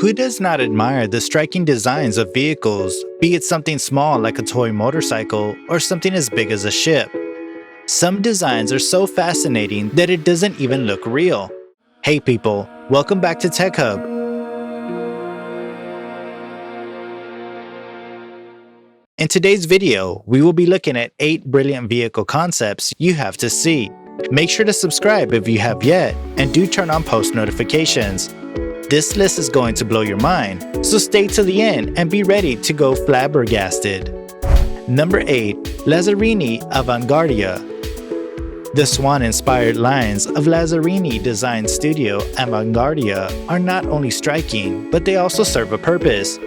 Who does not admire the striking designs of vehicles, be it something small like a toy motorcycle or something as big as a ship? Some designs are so fascinating that it doesn't even look real. Hey people, welcome back to Tech Hub. In today's video, we will be looking at 8 brilliant vehicle concepts you have to see. Make sure to subscribe if you have yet, and do turn on post notifications. This list is going to blow your mind, so stay till the end and be ready to go flabbergasted. Number 8. Lazzarini Avanguardia. The swan-inspired lines of Lazzarini design studio Avanguardia are not only striking, but they also serve a purpose.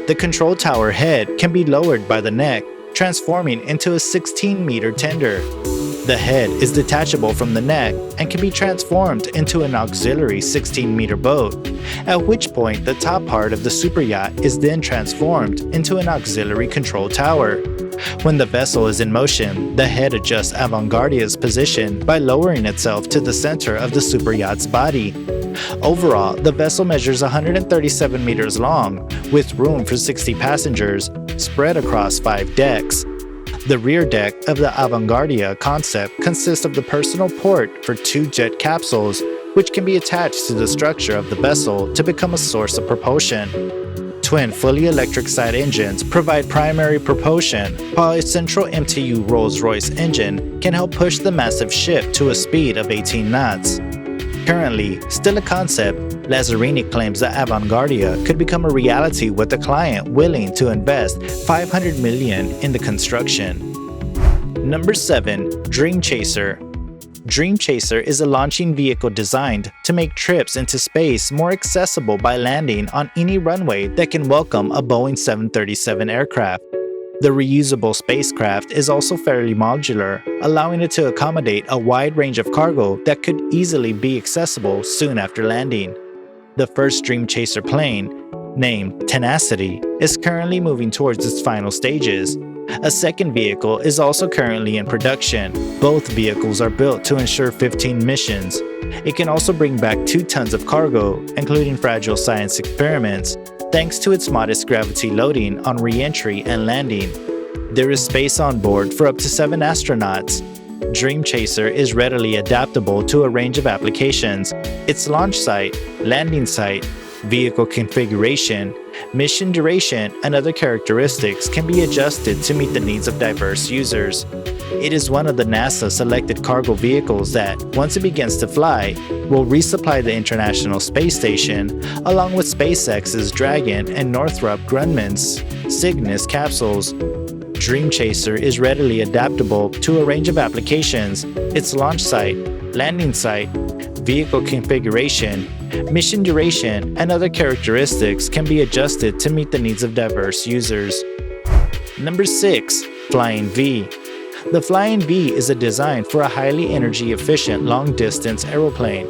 The control tower head can be lowered by the neck, transforming into a 16-meter tender. The head is detachable from the neck and can be transformed into an auxiliary 16-meter boat, at which point the top part of the superyacht is then transformed into an auxiliary control tower. When the vessel is in motion, the head adjusts Avanguardia's position by lowering itself to the center of the superyacht's body. Overall, the vessel measures 137 meters long, with room for 60 passengers, spread across 5 decks. The rear deck of the Avanguardia concept consists of the personal port for 2 jet capsules, which can be attached to the structure of the vessel to become a source of propulsion. Twin fully electric side engines provide primary propulsion, while a central MTU Rolls-Royce engine can help push the massive ship to a speed of 18 knots. Currently, still a concept, Lazzarini claims that Avanguardia could become a reality with a client willing to invest $500 million in the construction. Number 7. Dream Chaser. Dream Chaser is a launching vehicle designed to make trips into space more accessible by landing on any runway that can welcome a Boeing 737 aircraft. The reusable spacecraft is also fairly modular, allowing it to accommodate a wide range of cargo that could easily be accessible soon after landing. The first Dream Chaser plane, named Tenacity, is currently moving towards its final stages. A second vehicle is also currently in production. Both vehicles are built to ensure 15 missions. It can also bring back 2 tons of cargo, including fragile science experiments, thanks to its modest gravity loading on re-entry and landing. There is space on board for up to 7 astronauts. Dream Chaser is readily adaptable to a range of applications. Its launch site, landing site, vehicle configuration, mission duration, and other characteristics can be adjusted to meet the needs of diverse users. It is one of the NASA-selected cargo vehicles that, once it begins to fly, will resupply the International Space Station, along with SpaceX's Dragon and Northrop Grumman's Cygnus capsules. Dream Chaser is readily adaptable to a range of applications. Its launch site, landing site, vehicle configuration, mission duration, and other characteristics can be adjusted to meet the needs of diverse users. Number 6. Flying V. The Flying V is a design for a highly energy-efficient long-distance aeroplane.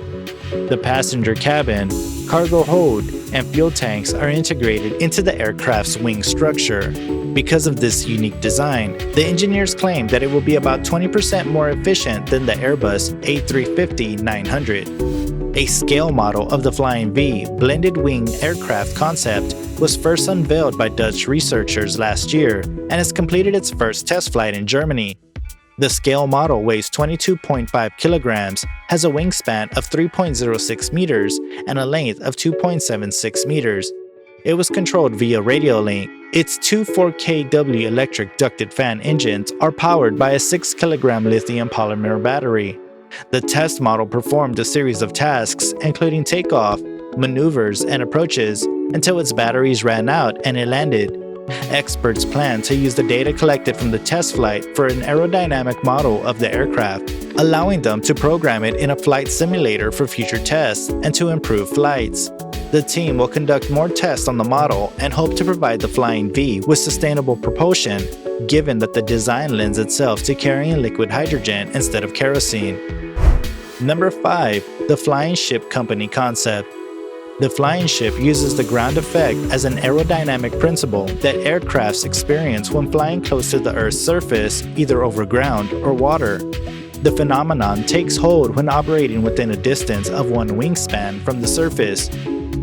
The passenger cabin, cargo hold, and fuel tanks are integrated into the aircraft's wing structure. Because of this unique design, the engineers claim that it will be about 20% more efficient than the Airbus A350-900. A scale model of the Flying V blended wing aircraft concept was first unveiled by Dutch researchers last year and has completed its first test flight in Germany. The scale model weighs 22.5 kilograms, has a wingspan of 3.06 meters, and a length of 2.76 meters. It was controlled via radio link. Its 2 4kW electric ducted fan engines are powered by a 6-kilogram lithium polymer battery. The test model performed a series of tasks, including takeoff, maneuvers, and approaches, until its batteries ran out and it landed. Experts plan to use the data collected from the test flight for an aerodynamic model of the aircraft, allowing them to program it in a flight simulator for future tests and to improve flights. The team will conduct more tests on the model and hope to provide the Flying V with sustainable propulsion, given that the design lends itself to carrying liquid hydrogen instead of kerosene. Number 5. The Flying Ship Company concept. The flying ship uses the ground effect as an aerodynamic principle that aircrafts experience when flying close to the Earth's surface, either over ground or water. The phenomenon takes hold when operating within a distance of 1 wingspan from the surface.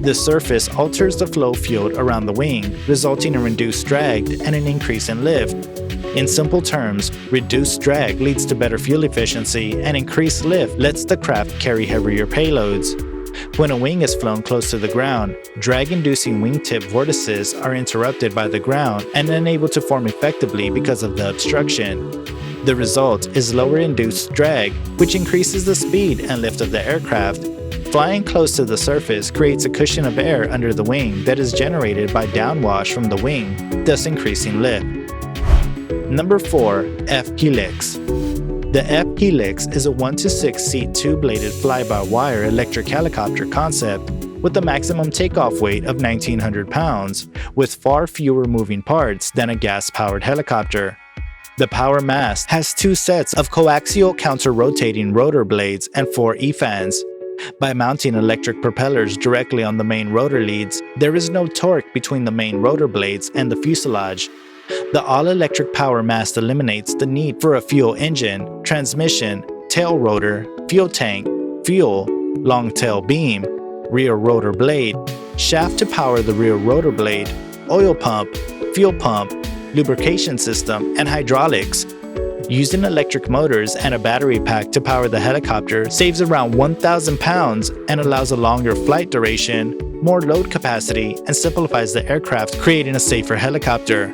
The surface alters the flow field around the wing, resulting in reduced drag and an increase in lift. In simple terms, reduced drag leads to better fuel efficiency, and increased lift lets the craft carry heavier payloads. When a wing is flown close to the ground, drag-inducing wingtip vortices are interrupted by the ground and unable to form effectively because of the obstruction. The result is lower induced drag, which increases the speed and lift of the aircraft. Flying close to the surface creates a cushion of air under the wing that is generated by downwash from the wing, thus increasing lift. Number 4. F-Helix. The F-Helix is a 1 to 6 seat two-bladed fly-by-wire electric helicopter concept with a maximum takeoff weight of 1,900 pounds, with far fewer moving parts than a gas-powered helicopter. The power mast has 2 sets of coaxial counter-rotating rotor blades and 4 E-fans. By mounting electric propellers directly on the main rotor leads, there is no torque between the main rotor blades and the fuselage. The all-electric power mast eliminates the need for a fuel engine, transmission, tail rotor, fuel tank, fuel, long tail beam, rear rotor blade, shaft to power the rear rotor blade, oil pump, fuel pump, lubrication system, and hydraulics. Using electric motors and a battery pack to power the helicopter saves around 1,000 pounds and allows a longer flight duration, more load capacity, and simplifies the aircraft, creating a safer helicopter.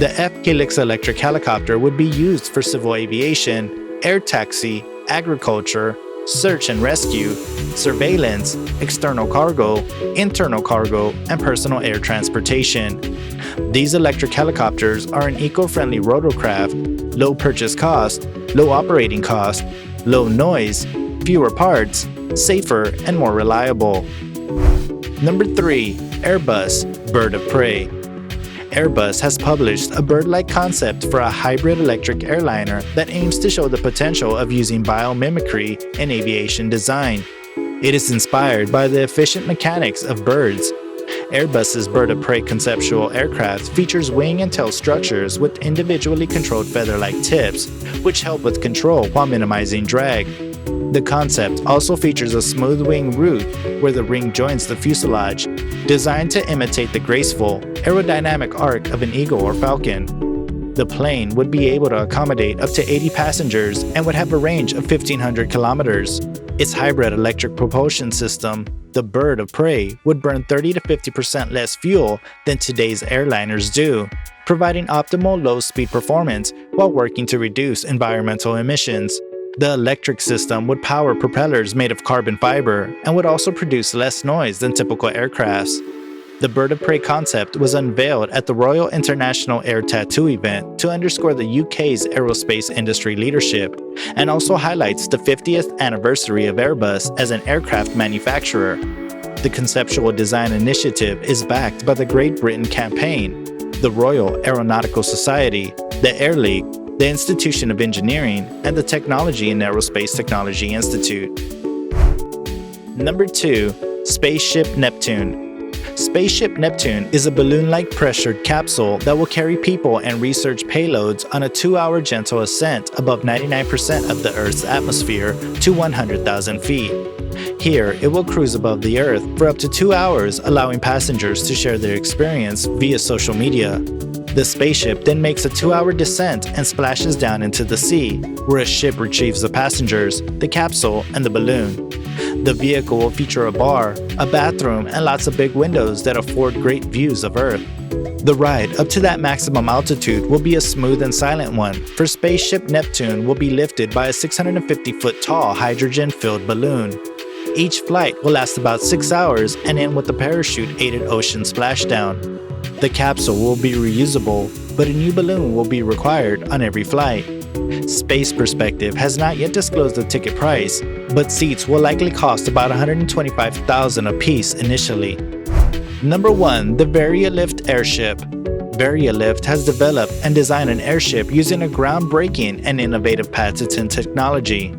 The F-Helix electric helicopter would be used for civil aviation, air taxi, agriculture, search and rescue, surveillance, external cargo, internal cargo, and personal air transportation. These electric helicopters are an eco-friendly rotorcraft, low purchase cost, low operating cost, low noise, fewer parts, safer, and more reliable. Number 3. Airbus Bird of Prey. Airbus has published a bird-like concept for a hybrid electric airliner that aims to show the potential of using biomimicry in aviation design. It is inspired by the efficient mechanics of birds. Airbus's Bird of Prey conceptual aircraft features wing and tail structures with individually controlled feather-like tips, which help with control while minimizing drag. The concept also features a smooth wing root where the ring joins the fuselage, designed to imitate the graceful, aerodynamic arc of an eagle or falcon. The plane would be able to accommodate up to 80 passengers and would have a range of 1,500 kilometers. Its hybrid electric propulsion system, the Bird of Prey, would burn 30 to 50% less fuel than today's airliners do, providing optimal low-speed performance while working to reduce environmental emissions. The electric system would power propellers made of carbon fiber and would also produce less noise than typical aircrafts. The Bird of Prey concept was unveiled at the Royal International Air Tattoo event to underscore the UK's aerospace industry leadership, and also highlights the 50th anniversary of Airbus as an aircraft manufacturer. The conceptual design initiative is backed by the Great Britain Campaign, the Royal Aeronautical Society, the Air League, the Institution of Engineering, and the Technology and Aerospace Technology Institute. Number 2. Spaceship Neptune. Spaceship Neptune is a balloon-like pressured capsule that will carry people and research payloads on a 2-hour gentle ascent above 99% of the Earth's atmosphere to 100,000 feet. Here, it will cruise above the Earth for up to 2 hours, allowing passengers to share their experience via social media. The spaceship then makes a 2-hour descent and splashes down into the sea, where a ship retrieves the passengers, the capsule, and the balloon. The vehicle will feature a bar, a bathroom, and lots of big windows that afford great views of Earth. The ride up to that maximum altitude will be a smooth and silent one, for Spaceship Neptune will be lifted by a 650-foot tall hydrogen-filled balloon. Each flight will last about 6 hours and end with a parachute-aided ocean splashdown. The capsule will be reusable, but a new balloon will be required on every flight. Space Perspective has not yet disclosed the ticket price, but seats will likely cost about $125,000 a piece initially. Number 1. The Varialift Airship. Varialift has developed and designed an airship using a groundbreaking and innovative patented technology.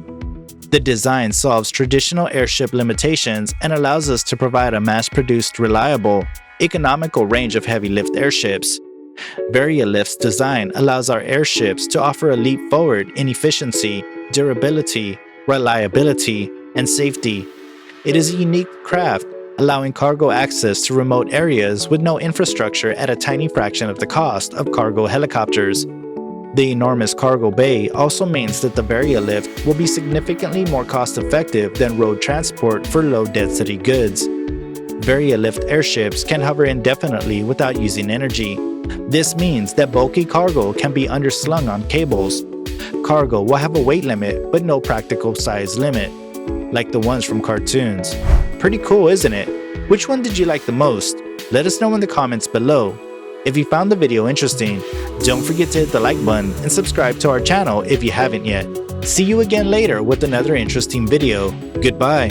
The design solves traditional airship limitations and allows us to provide a mass-produced, reliable, economical range of heavy-lift airships. Varialift's design allows our airships to offer a leap forward in efficiency, durability, reliability, and safety. It is a unique craft allowing cargo access to remote areas with no infrastructure at a tiny fraction of the cost of cargo helicopters. The enormous cargo bay also means that the VariaLift will be significantly more cost-effective than road transport for low-density goods. VariaLift airships can hover indefinitely without using energy. This means that bulky cargo can be underslung on cables. Cargo will have a weight limit but no practical size limit, like the ones from cartoons. Pretty cool, isn't it? Which one did you like the most? Let us know in the comments below. If you found the video interesting, don't forget to hit the like button and subscribe to our channel if you haven't yet. See you again later with another interesting video. Goodbye.